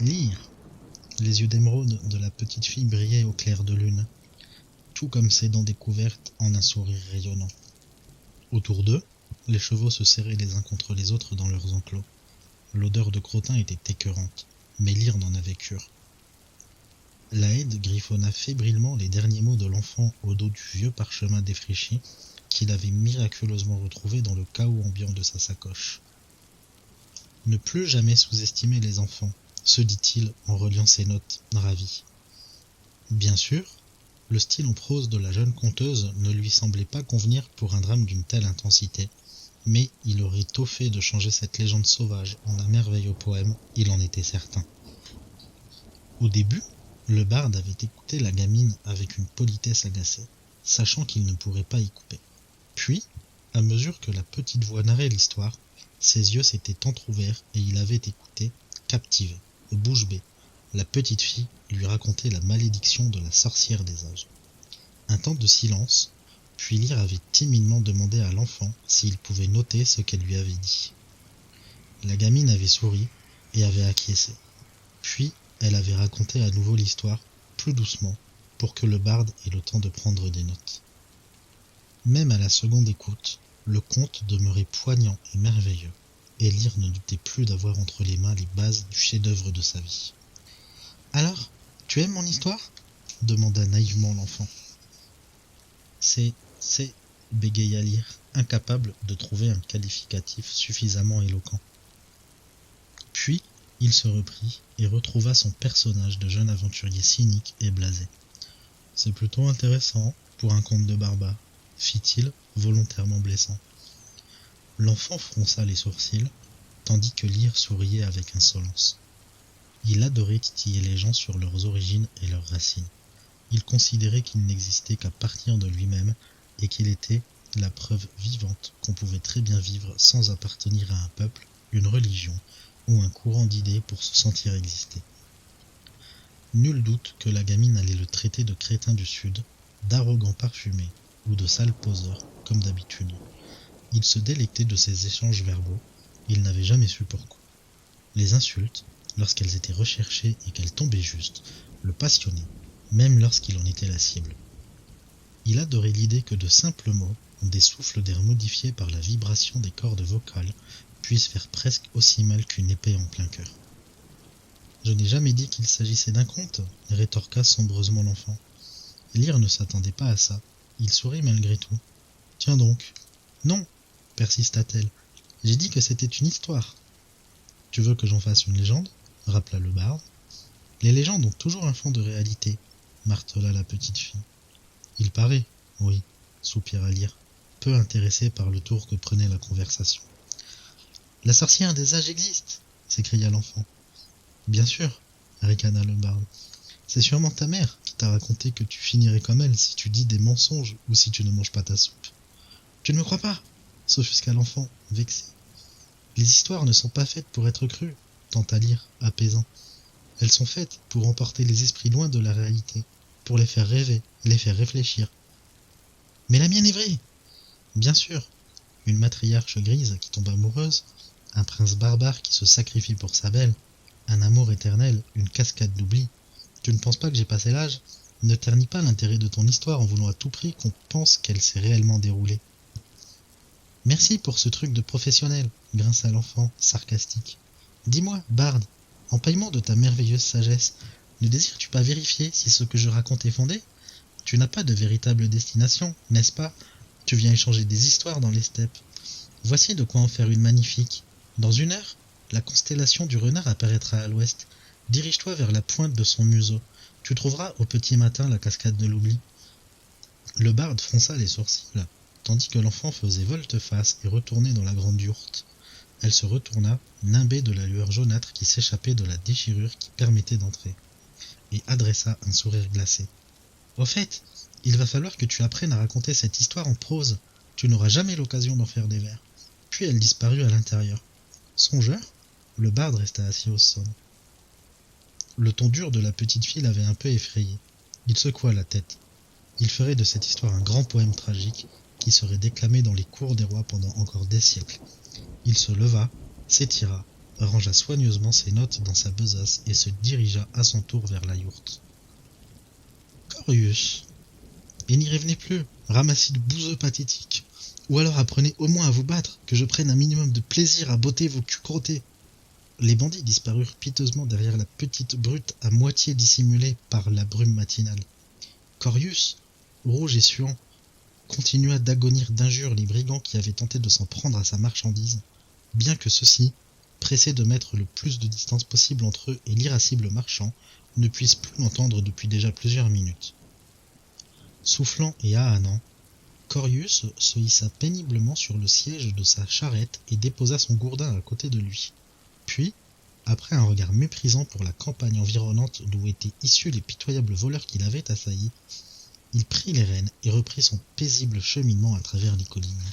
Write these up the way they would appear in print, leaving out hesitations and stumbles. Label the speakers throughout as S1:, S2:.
S1: Lire. Les yeux d'émeraude de la petite fille brillaient au clair de lune, tout comme ses dents découvertes en un sourire rayonnant. Autour d'eux, les chevaux se serraient les uns contre les autres dans leurs enclos. L'odeur de crottin était écœurante, mais Lyre n'en avait cure. Laëde griffonna fébrilement les derniers mots de l'enfant au dos du vieux parchemin défraîchi qu'il avait miraculeusement retrouvé dans le chaos ambiant de sa sacoche. Ne plus jamais sous-estimer les enfants, se dit-il en reliant ses notes, ravi. Bien sûr, le style en prose de la jeune conteuse ne lui semblait pas convenir pour un drame d'une telle intensité, mais il aurait tôt fait de changer cette légende sauvage en un merveilleux poème, il en était certain. Au début, le barde avait écouté la gamine avec une politesse agacée, sachant qu'il ne pourrait pas y couper. Puis, à mesure que la petite voix narrait l'histoire, ses yeux s'étaient entr'ouverts et il avait écouté, captivé, bouche bée, la petite fille lui raconter la malédiction de la sorcière des âges. Un temps de silence, puis Lyre avait timidement demandé à l'enfant s'il pouvait noter ce qu'elle lui avait dit. La gamine avait souri et avait acquiescé. Puis, elle avait raconté à nouveau l'histoire, plus doucement, pour que le barde ait le temps de prendre des notes. Même à la seconde écoute, le conte demeurait poignant et merveilleux, et Lyre ne doutait plus d'avoir entre les mains les bases du chef-d'œuvre de sa vie. « Alors, tu aimes mon histoire ?» demanda naïvement l'enfant. C'est, bégaya Lyre, incapable de trouver un qualificatif suffisamment éloquent. Puis, il se reprit et retrouva son personnage de jeune aventurier cynique et blasé. « C'est plutôt intéressant pour un conte de barbare, » fit-il, volontairement blessant. L'enfant fronça les sourcils, tandis que Lyre souriait avec insolence. Il adorait titiller les gens sur leurs origines et leurs racines. Il considérait qu'il n'existait qu'à partir de lui-même et qu'il était la preuve vivante qu'on pouvait très bien vivre sans appartenir à un peuple, une religion ou un courant d'idées pour se sentir exister. Nul doute que la gamine allait le traiter de crétin du Sud, d'arrogant parfumé ou de sale poseur, comme d'habitude. Il se délectait de ces échanges verbaux, il n'avait jamais su pourquoi. Les insultes, lorsqu'elles étaient recherchées et qu'elles tombaient juste, le passionnaient, même lorsqu'il en était la cible. Il adorait l'idée que de simples mots, des souffles d'air modifiés par la vibration des cordes vocales, puissent faire presque aussi mal qu'une épée en plein cœur. « Je n'ai jamais dit qu'il s'agissait d'un conte, » rétorqua sombreusement l'enfant. Lyre ne s'attendait pas à ça. Il sourit malgré tout. « Tiens donc. »« Non, » persista-t-elle. « J'ai dit que c'était une histoire. »« Tu veux que j'en fasse une légende ?» rappela le barde. « Les légendes ont toujours un fond de réalité, » martela la petite fille. « Il paraît, oui, » soupira Lyre, peu intéressé par le tour que prenait la conversation. « La sorcière des âges existe !» s'écria l'enfant. « Bien sûr, » ricana le barde. « C'est sûrement ta mère qui t'a raconté que tu finirais comme elle si tu dis des mensonges ou si tu ne manges pas ta soupe. »« Tu ne me crois pas ?» s'offusqua l'enfant, vexé. « Les histoires ne sont pas faites pour être crues, » tenta Lyre, apaisant. « Elles sont faites pour emporter les esprits loin de la réalité, pour les faire rêver, les faire réfléchir. »« Mais la mienne est vraie !»« Bien sûr, une matriarche grise qui tombe amoureuse, un prince barbare qui se sacrifie pour sa belle, un amour éternel, une cascade d'oubli. Tu ne penses pas que j'ai passé l'âge ? Ne ternis pas l'intérêt de ton histoire en voulant à tout prix qu'on pense qu'elle s'est réellement déroulée. »« Merci pour ce truc de professionnel, » grinça l'enfant, sarcastique. « Dis-moi, barde, en paiement de ta merveilleuse sagesse, ne désires-tu pas vérifier si ce que je raconte est fondé ? Tu n'as pas de véritable destination, n'est-ce pas ? Tu viens échanger des histoires dans les steppes. Voici de quoi en faire une magnifique. Dans 1 heure, la constellation du renard apparaîtra à l'ouest. Dirige-toi vers la pointe de son museau. Tu trouveras au petit matin la cascade de l'oubli. » Le barde fronça les sourcils, tandis que l'enfant faisait volte-face et retournait dans la grande yourte. Elle se retourna, nimbée de la lueur jaunâtre qui s'échappait de la déchirure qui permettait d'entrer, et adressa un sourire glacé. « Au fait, il va falloir que tu apprennes à raconter cette histoire en prose. Tu n'auras jamais l'occasion d'en faire des vers. » Puis elle disparut à l'intérieur. Songeur, le barde resta assis au sol. Le ton dur de la petite fille l'avait un peu effrayé. Il secoua la tête. Il ferait de cette histoire un grand poème tragique qui serait déclamé dans les cours des rois pendant encore des siècles. Il se leva, s'étira, rangea soigneusement ses notes dans sa besace et se dirigea à son tour vers la yourte. « Corius, et n'y revenez plus, ramassez de bouseux pathétiques, ou alors apprenez au moins à vous battre, que je prenne un minimum de plaisir à botter vos culs crottés. » Les bandits disparurent piteusement derrière la petite brute à moitié dissimulée par la brume matinale. Corius, rouge et suant, continua d'agonir d'injures les brigands qui avaient tenté de s'en prendre à sa marchandise, bien que ceux-ci, pressés de mettre le plus de distance possible entre eux et l'irascible marchand, ne puissent plus l'entendre depuis déjà plusieurs minutes. Soufflant et ahanant, Corius se hissa péniblement sur le siège de sa charrette et déposa son gourdin à côté de lui. Puis, après un regard méprisant pour la campagne environnante d'où étaient issus les pitoyables voleurs qui l'avaient assailli, il prit les rênes et reprit son paisible cheminement à travers les collines.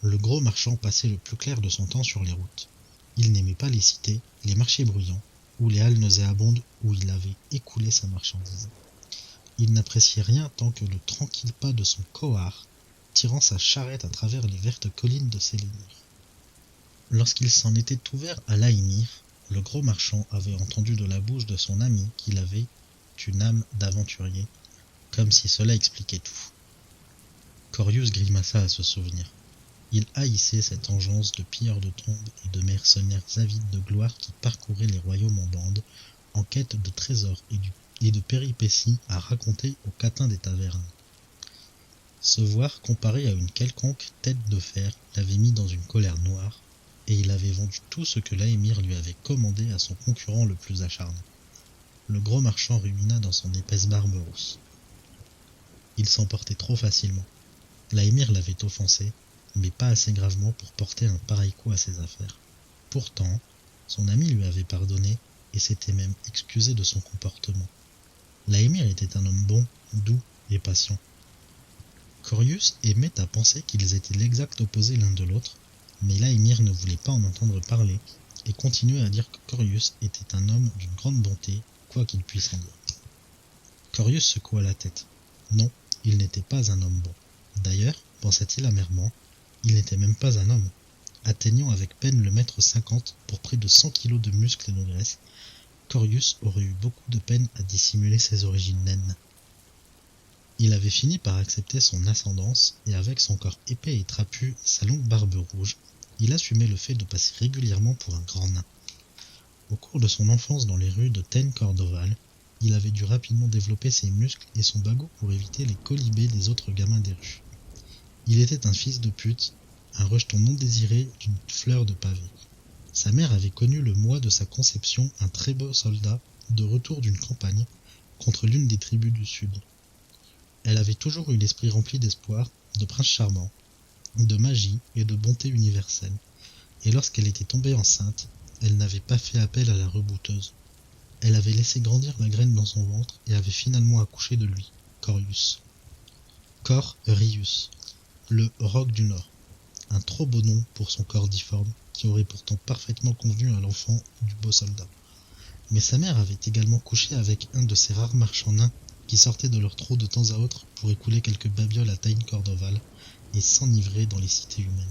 S1: Le gros marchand passait le plus clair de son temps sur les routes. Il n'aimait pas les cités, les marchés bruyants, ou les halles nauséabondes où il avait écoulé sa marchandise. Il n'appréciait rien tant que le tranquille pas de son cohar, tirant sa charrette à travers les vertes collines de Sélénir. Lorsqu'il s'en était ouvert à Laïmir, le gros marchand avait entendu de la bouche de son ami qu'il avait une âme d'aventurier, comme si cela expliquait tout. Corius grimaça à ce souvenir. Il haïssait cette engeance de pilleurs de tombes et de mercenaires avides de gloire qui parcouraient les royaumes en bande, en quête de trésors et de péripéties à raconter aux catins des tavernes. Se voir comparé à une quelconque tête de fer l'avait mis dans une colère noire, et il avait vendu tout ce que Laémir lui avait commandé à son concurrent le plus acharné. Le gros marchand rumina dans son épaisse barbe rousse. Il s'emportait trop facilement. Laémir l'avait offensé, mais pas assez gravement pour porter un pareil coup à ses affaires. Pourtant, son ami lui avait pardonné et s'était même excusé de son comportement. Laémir était un homme bon, doux et patient. Corius aimait à penser qu'ils étaient l'exact opposé l'un de l'autre, mais Laémir ne voulait pas en entendre parler et continuait à dire que Corius était un homme d'une grande bonté, quoi qu'il puisse en dire. Corius secoua la tête. Non, il n'était pas un homme bon. D'ailleurs, pensa-t-il amèrement, il n'était même pas un homme. Atteignant avec peine le mètre 50 pour près de 100 kilos de muscles et de graisse, Corius aurait eu beaucoup de peine à dissimuler ses origines naines. Il avait fini par accepter son ascendance, et avec son corps épais et trapu et sa longue barbe rouge, il assumait le fait de passer régulièrement pour un grand nain. Au cours de son enfance dans les rues de Ten Cordoval, il avait dû rapidement développer ses muscles et son bagot pour éviter les colibés des autres gamins des rues. Il était un fils de pute, un rejeton non désiré d'une fleur de pavé. Sa mère avait connu le mois de sa conception un très beau soldat de retour d'une campagne contre l'une des tribus du sud. Elle avait toujours eu l'esprit rempli d'espoir, de prince charmant, de magie et de bonté universelle, et lorsqu'elle était tombée enceinte, elle n'avait pas fait appel à la rebouteuse. Elle avait laissé grandir la graine dans son ventre et avait finalement accouché de lui, Corius. Cor Rius, le roc du Nord, un trop beau nom pour son corps difforme, qui aurait pourtant parfaitement convenu à l'enfant du beau soldat. Mais sa mère avait également couché avec un de ces rares marchands nains qui sortaient de leur trou de temps à autre pour écouler quelques babioles à Tain Cordoval et s'enivrer dans les cités humaines.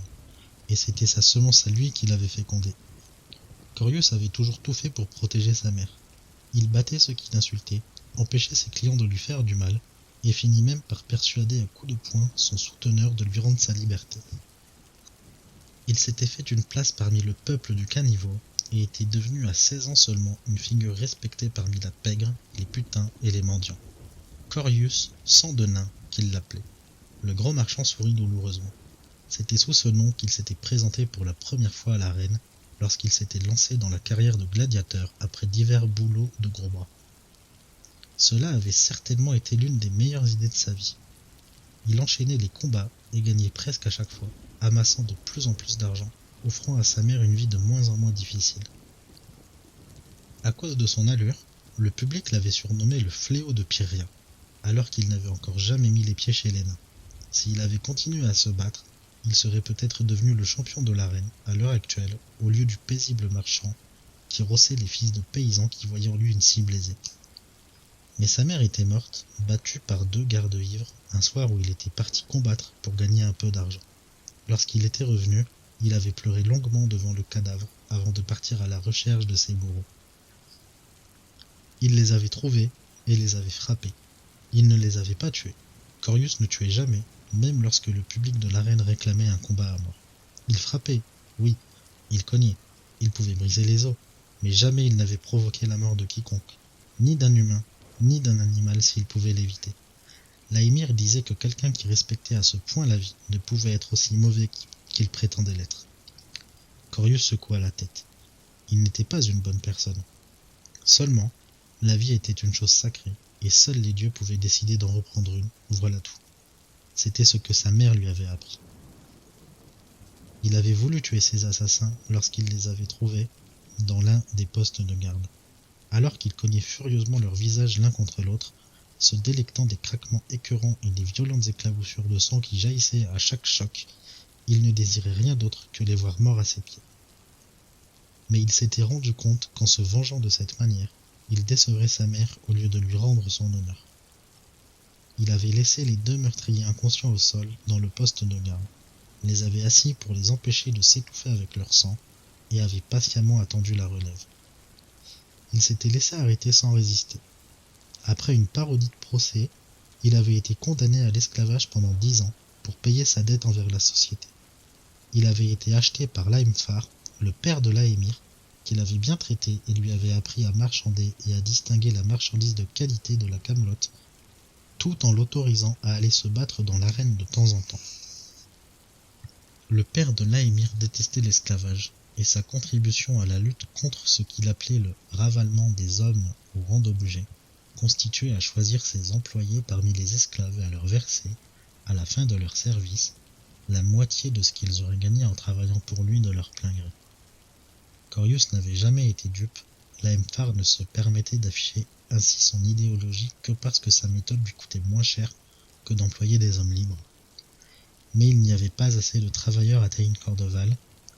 S1: Et c'était sa semence à lui qui l'avait fécondé. Corius avait toujours tout fait pour protéger sa mère. Il battait ceux qui l'insultaient, empêchait ses clients de lui faire du mal, et finit même par persuader à coups de poing son souteneur de lui rendre sa liberté. Il s'était fait une place parmi le peuple du caniveau, et était devenu à 16 ans seulement une figure respectée parmi la pègre, les putains et les mendiants. Corius, sang de nain, qu'il l'appelait. Le gros marchand sourit douloureusement. C'était sous ce nom qu'il s'était présenté pour la première fois à la reine, lorsqu'il s'était lancé dans la carrière de gladiateur après divers boulots de gros bras. Cela avait certainement été l'une des meilleures idées de sa vie. Il enchaînait les combats et gagnait presque à chaque fois, amassant de plus en plus d'argent, offrant à sa mère une vie de moins en moins difficile. À cause de son allure, le public l'avait surnommé le fléau de Pyrrhia, alors qu'il n'avait encore jamais mis les pieds chez les nains. S'il avait continué à se battre, il serait peut-être devenu le champion de l'arène à l'heure actuelle, au lieu du paisible marchand qui rossait les fils de paysans qui voyaient en lui une cible aisée. Mais sa mère était morte, battue par 2 gardes-ivres, un soir où il était parti combattre pour gagner un peu d'argent. Lorsqu'il était revenu, il avait pleuré longuement devant le cadavre avant de partir à la recherche de ses bourreaux. Il les avait trouvés et les avait frappés. Il ne les avait pas tués. Corius ne tuait jamais, même lorsque le public de l'arène réclamait un combat à mort. Il frappait, oui, il cognait, il pouvait briser les os, mais jamais il n'avait provoqué la mort de quiconque, ni d'un humain, ni d'un animal s'il pouvait l'éviter. Laémir disait que quelqu'un qui respectait à ce point la vie ne pouvait être aussi mauvais qu'il prétendait l'être. Corius secoua la tête. Il n'était pas une bonne personne. Seulement, la vie était une chose sacrée, et seuls les dieux pouvaient décider d'en reprendre une, voilà tout. C'était ce que sa mère lui avait appris. Il avait voulu tuer ses assassins lorsqu'il les avait trouvés dans l'un des postes de garde. Alors qu'il cognait furieusement leurs visages l'un contre l'autre, se délectant des craquements écœurants et des violentes éclaboussures de sang qui jaillissaient à chaque choc, il ne désirait rien d'autre que les voir morts à ses pieds. Mais il s'était rendu compte qu'en se vengeant de cette manière, il décevrait sa mère au lieu de lui rendre son honneur. Il avait laissé les 2 meurtriers inconscients au sol dans le poste de garde, les avait assis pour les empêcher de s'étouffer avec leur sang, et avait patiemment attendu la relève. Il s'était laissé arrêter sans résister. Après une parodie de procès, il avait été condamné à l'esclavage pendant 10 ans pour payer sa dette envers la société. Il avait été acheté par Laemfar, le père de Laémir, qui l'avait bien traité et lui avait appris à marchander et à distinguer la marchandise de qualité de la camelote, tout en l'autorisant à aller se battre dans l'arène de temps en temps. Le père de Laémir détestait l'esclavage, et sa contribution à la lutte contre ce qu'il appelait le ravalement des hommes au rang d'objet constituait à choisir ses employés parmi les esclaves et à leur verser, à la fin de leur service, la moitié de ce qu'ils auraient gagné en travaillant pour lui de leur plein gré. Corius n'avait jamais été dupe, Laemfar ne se permettait d'afficher ainsi son idéologie que parce que sa méthode lui coûtait moins cher que d'employer des hommes libres. Mais il n'y avait pas assez de travailleurs à Tain Cordoval,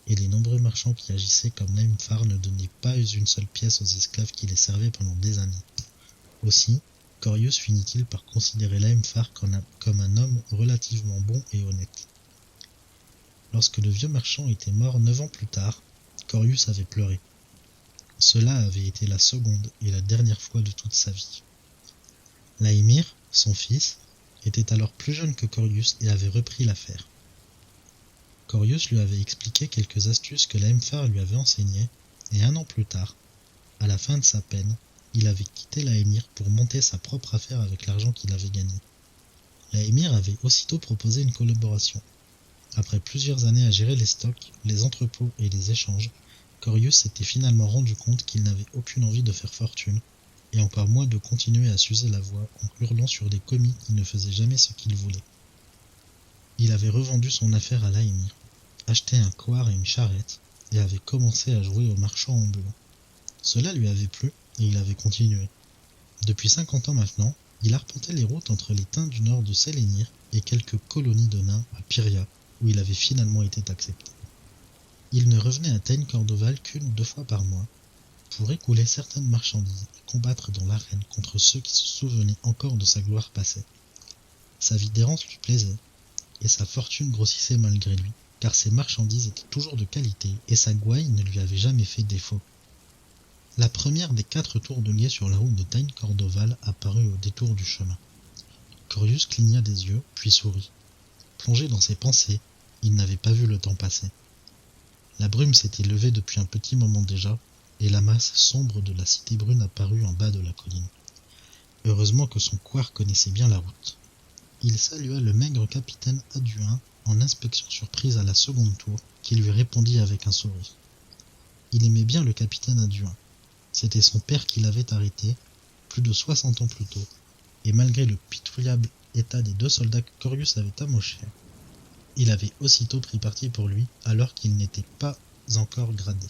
S1: et les nombreux marchands qui agissaient comme Laemfar ne donnaient pas une seule pièce aux esclaves qui les servaient pendant des années. Aussi, Corius finit-il par considérer Laemfar comme un homme relativement bon et honnête. Lorsque le vieux marchand était mort 9 ans plus tard, Corius avait pleuré. Cela avait été la seconde et la dernière fois de toute sa vie. Laémir, son fils, était alors plus jeune que Corius et avait repris l'affaire. Corius lui avait expliqué quelques astuces que Laemfar lui avait enseignées, et 1 an plus tard, à la fin de sa peine, il avait quitté Laémir pour monter sa propre affaire avec l'argent qu'il avait gagné. Laémir avait aussitôt proposé une collaboration. Après plusieurs années à gérer les stocks, les entrepôts et les échanges, Corius s'était finalement rendu compte qu'il n'avait aucune envie de faire fortune, et encore moins de continuer à s'user la voix en hurlant sur des commis qui ne faisaient jamais ce qu'il voulait. Il avait revendu son affaire à Laémir, acheté un coir et une charrette, et avait commencé à jouer au marchand ambulant. Cela lui avait plu, et il avait continué. Depuis 50 ans maintenant, il arpentait les routes entre les Teints du nord de Sélénir et quelques colonies de nains à Pyria, où il avait finalement été accepté. Il ne revenait à Tain Cordoval qu'1 ou 2 fois par mois, pour écouler certaines marchandises et combattre dans l'arène contre ceux qui se souvenaient encore de sa gloire passée. Sa vie d'errance lui plaisait, et sa fortune grossissait malgré lui, car ses marchandises étaient toujours de qualité et sa gouaille ne lui avait jamais fait défaut. La première des 4 tours de guet sur la route de Tain Cordoval apparut au détour du chemin. Corius cligna des yeux, puis sourit. Plongé dans ses pensées, il n'avait pas vu le temps passer. La brume s'était levée depuis un petit moment déjà, et la masse sombre de la cité brune apparut en bas de la colline. Heureusement que son couard connaissait bien la route. Il salua le maigre capitaine Aduin en inspection surprise à la seconde tour, qui lui répondit avec un sourire. Il aimait bien le capitaine Aduin. C'était son père qui l'avait arrêté, plus de 60 ans plus tôt, et malgré le pitoyable état des 2 soldats que Corius avait amochés, il avait aussitôt pris parti pour lui alors qu'il n'était pas encore gradé.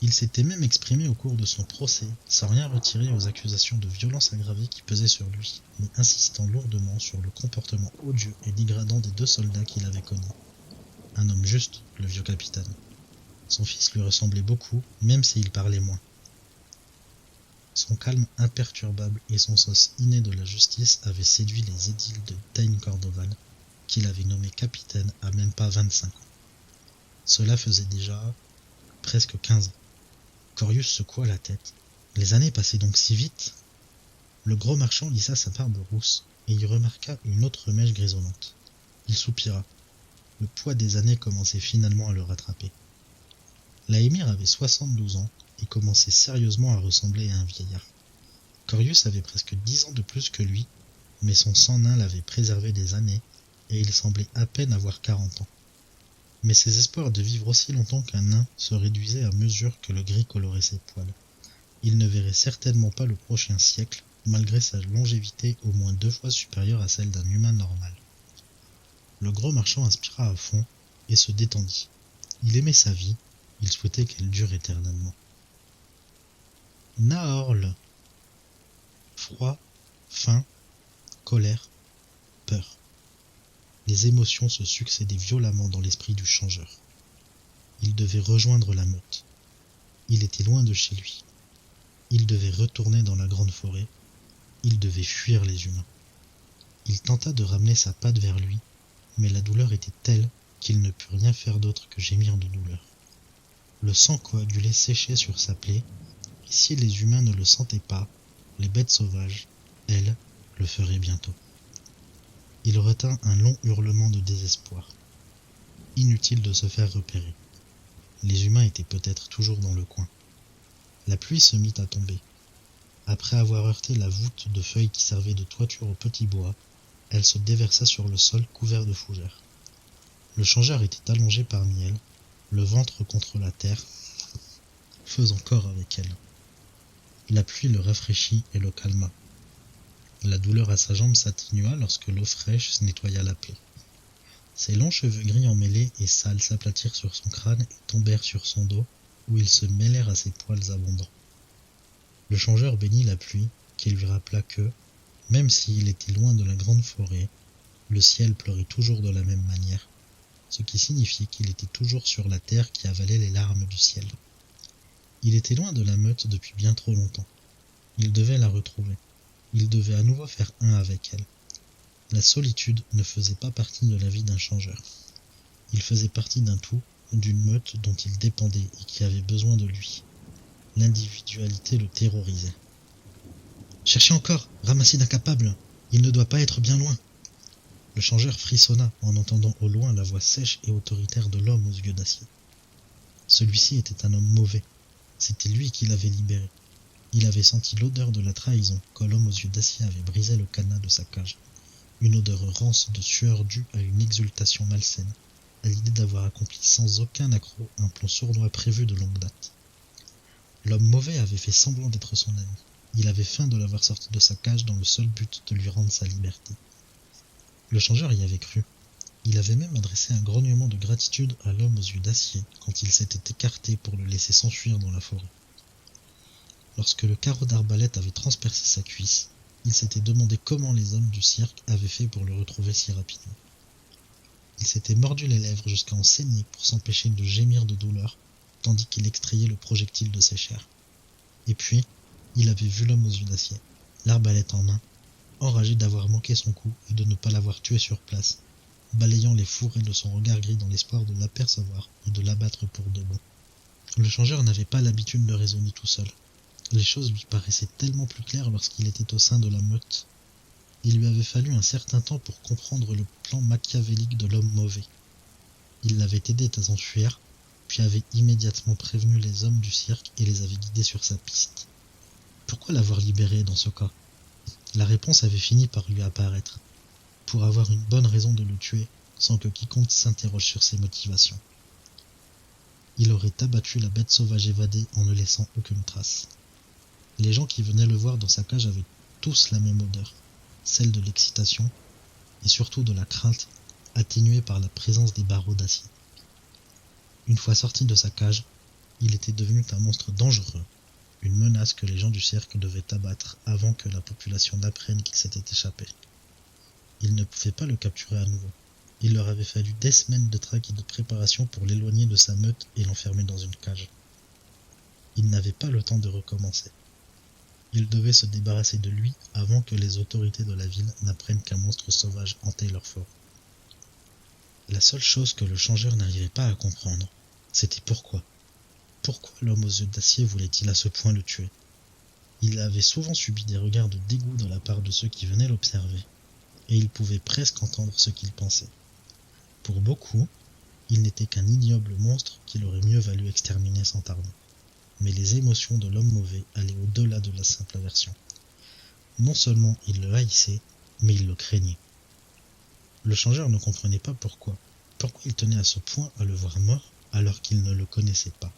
S1: Il s'était même exprimé au cours de son procès, sans rien retirer aux accusations de violence aggravée qui pesaient sur lui, mais insistant lourdement sur le comportement odieux et dégradant des 2 soldats qu'il avait connus. Un homme juste, le vieux capitaine. Son fils lui ressemblait beaucoup, même s'il parlait moins. Son calme imperturbable et son sens inné de la justice avaient séduit les édiles de Tain Cordoval, qu'il avait nommé capitaine à même pas 25 ans. Cela faisait déjà presque 15 ans. Corius secoua la tête. Les années passaient donc si vite. Le gros marchand lissa sa barbe rousse et y remarqua une autre mèche grisonnante. Il soupira. Le poids des années commençait finalement à le rattraper. La émir avait 72 ans et commençait sérieusement à ressembler à un vieillard. Corius avait presque 10 ans de plus que lui, mais son sang nain l'avait préservé des années et il semblait à peine avoir 40 ans. Mais ses espoirs de vivre aussi longtemps qu'un nain se réduisaient à mesure que le gris colorait ses poils. Il ne verrait certainement pas le prochain siècle, malgré sa longévité au moins 2 fois supérieure à celle d'un humain normal. Le gros marchand inspira à fond et se détendit. Il aimait sa vie, il souhaitait qu'elle dure éternellement. Naorl. Froid, faim, colère, peur. Les émotions se succédaient violemment dans l'esprit du changeur. Il devait rejoindre la meute. Il était loin de chez lui. Il devait retourner dans la grande forêt. Il devait fuir les humains. Il tenta de ramener sa patte vers lui, mais la douleur était telle qu'il ne put rien faire d'autre que gémir de douleur. Le sang coagulé séchait sur sa plaie, et si les humains ne le sentaient pas, les bêtes sauvages, elles, le feraient bientôt. Il retint un long hurlement de désespoir. Inutile de se faire repérer. Les humains étaient peut-être toujours dans le coin. La pluie se mit à tomber. Après avoir heurté la voûte de feuilles qui servait de toiture au petit bois, elle se déversa sur le sol couvert de fougères. Le changeur était allongé parmi elles, le ventre contre la terre, faisant corps avec elle. La pluie le rafraîchit et le calma. La douleur à sa jambe s'atténua lorsque l'eau fraîche nettoya la plaie. Ses longs cheveux gris emmêlés et sales s'aplatirent sur son crâne et tombèrent sur son dos, où ils se mêlèrent à ses poils abondants. Le changeur bénit la pluie, qui lui rappela que, même s'il était loin de la grande forêt, le ciel pleurait toujours de la même manière, ce qui signifiait qu'il était toujours sur la terre qui avalait les larmes du ciel. Il était loin de la meute depuis bien trop longtemps. Il devait la retrouver. Il devait à nouveau faire un avec elle. La solitude ne faisait pas partie de la vie d'un changeur. Il faisait partie d'un tout, d'une meute dont il dépendait et qui avait besoin de lui. L'individualité le terrorisait. « Cherchez encore, Ramassid incapable, il ne doit pas être bien loin !» Le changeur frissonna en entendant au loin la voix sèche et autoritaire de l'homme aux yeux d'acier. Celui-ci était un homme mauvais. C'était lui qui l'avait libéré. Il avait senti l'odeur de la trahison quand l'homme aux yeux d'acier avait brisé le cadenas de sa cage. Une odeur rance de sueur due à une exultation malsaine, à l'idée d'avoir accompli sans aucun accroc un plan sournois prévu de longue date. L'homme mauvais avait fait semblant d'être son ami. Il avait feint de l'avoir sorti de sa cage dans le seul but de lui rendre sa liberté. Le changeur y avait cru. Il avait même adressé un grognement de gratitude à l'homme aux yeux d'acier quand il s'était écarté pour le laisser s'enfuir dans la forêt. Lorsque le carreau d'arbalète avait transpercé sa cuisse, il s'était demandé comment les hommes du cirque avaient fait pour le retrouver si rapidement. Il s'était mordu les lèvres jusqu'à en saigner pour s'empêcher de gémir de douleur, tandis qu'il extrayait le projectile de ses chairs. Et puis, il avait vu l'homme aux yeux d'acier, l'arbalète en main, enragé d'avoir manqué son coup et de ne pas l'avoir tué sur place, balayant les fourrés de son regard gris dans l'espoir de l'apercevoir et de l'abattre pour de bon. Le changeur n'avait pas l'habitude de raisonner tout seul. Les choses lui paraissaient tellement plus claires lorsqu'il était au sein de la meute. Il lui avait fallu un certain temps pour comprendre le plan machiavélique de l'homme mauvais. Il l'avait aidé à s'enfuir, puis avait immédiatement prévenu les hommes du cirque et les avait guidés sur sa piste. Pourquoi l'avoir libéré dans ce cas ? La réponse avait fini par lui apparaître. Pour avoir une bonne raison de le tuer, sans que quiconque s'interroge sur ses motivations. Il aurait abattu la bête sauvage évadée en ne laissant aucune trace. Les gens qui venaient le voir dans sa cage avaient tous la même odeur, celle de l'excitation et surtout de la crainte, atténuée par la présence des barreaux d'acier. Une fois sorti de sa cage, il était devenu un monstre dangereux, une menace que les gens du cirque devaient abattre avant que la population n'apprenne qu'il s'était échappé. Ils ne pouvaient pas le capturer à nouveau. Il leur avait fallu des semaines de traque et de préparation pour l'éloigner de sa meute et l'enfermer dans une cage. Ils n'avaient pas le temps de recommencer. Ils devaient se débarrasser de lui avant que les autorités de la ville n'apprennent qu'un monstre sauvage hantait leur forêt. La seule chose que le changeur n'arrivait pas à comprendre, c'était pourquoi. Pourquoi l'homme aux yeux d'acier voulait-il à ce point le tuer? Il avait souvent subi des regards de dégoût de la part de ceux qui venaient l'observer, et il pouvait presque entendre ce qu'ils pensaient. Pour beaucoup, il n'était qu'un ignoble monstre qu'il aurait mieux valu exterminer sans tarder. Mais les émotions de l'homme mauvais allaient au-delà de la simple aversion. Non seulement il le haïssait, mais il le craignait. Le changeur ne comprenait pas pourquoi. Pourquoi il tenait à ce point à le voir mort alors qu'il ne le connaissait pas.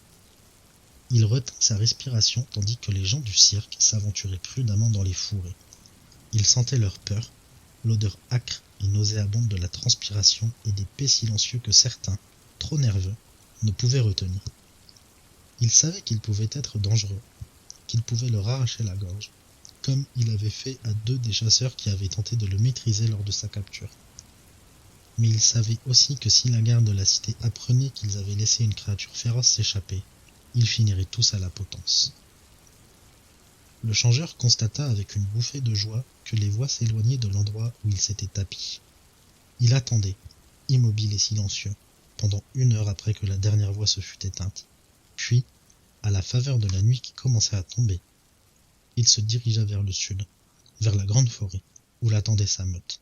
S1: Il retint sa respiration tandis que les gens du cirque s'aventuraient prudemment dans les fourrés. Il sentait leur peur, l'odeur âcre et nauséabonde de la transpiration et des paix silencieux que certains, trop nerveux, ne pouvaient retenir. Il savait qu'il pouvait être dangereux, qu'il pouvait leur arracher la gorge, comme il avait fait à 2 des chasseurs qui avaient tenté de le maîtriser lors de sa capture. Mais il savait aussi que si la garde de la cité apprenait qu'ils avaient laissé une créature féroce s'échapper, ils finiraient tous à la potence. Le changeur constata avec une bouffée de joie que les voix s'éloignaient de l'endroit où il s'était tapi. Il attendait, immobile et silencieux, pendant 1 heure après que la dernière voix se fût éteinte. Puis, à la faveur de la nuit qui commençait à tomber, il se dirigea vers le sud, vers la grande forêt, où l'attendait sa meute.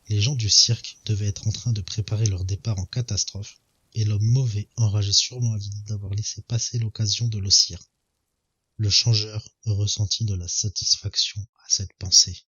S1: Les gens du cirque devaient être en train de préparer leur départ en catastrophe, et l'homme mauvais enrageait sûrement à l'idée d'avoir laissé passer l'occasion de l'ossir. Le changeur ressentit de la satisfaction à cette pensée.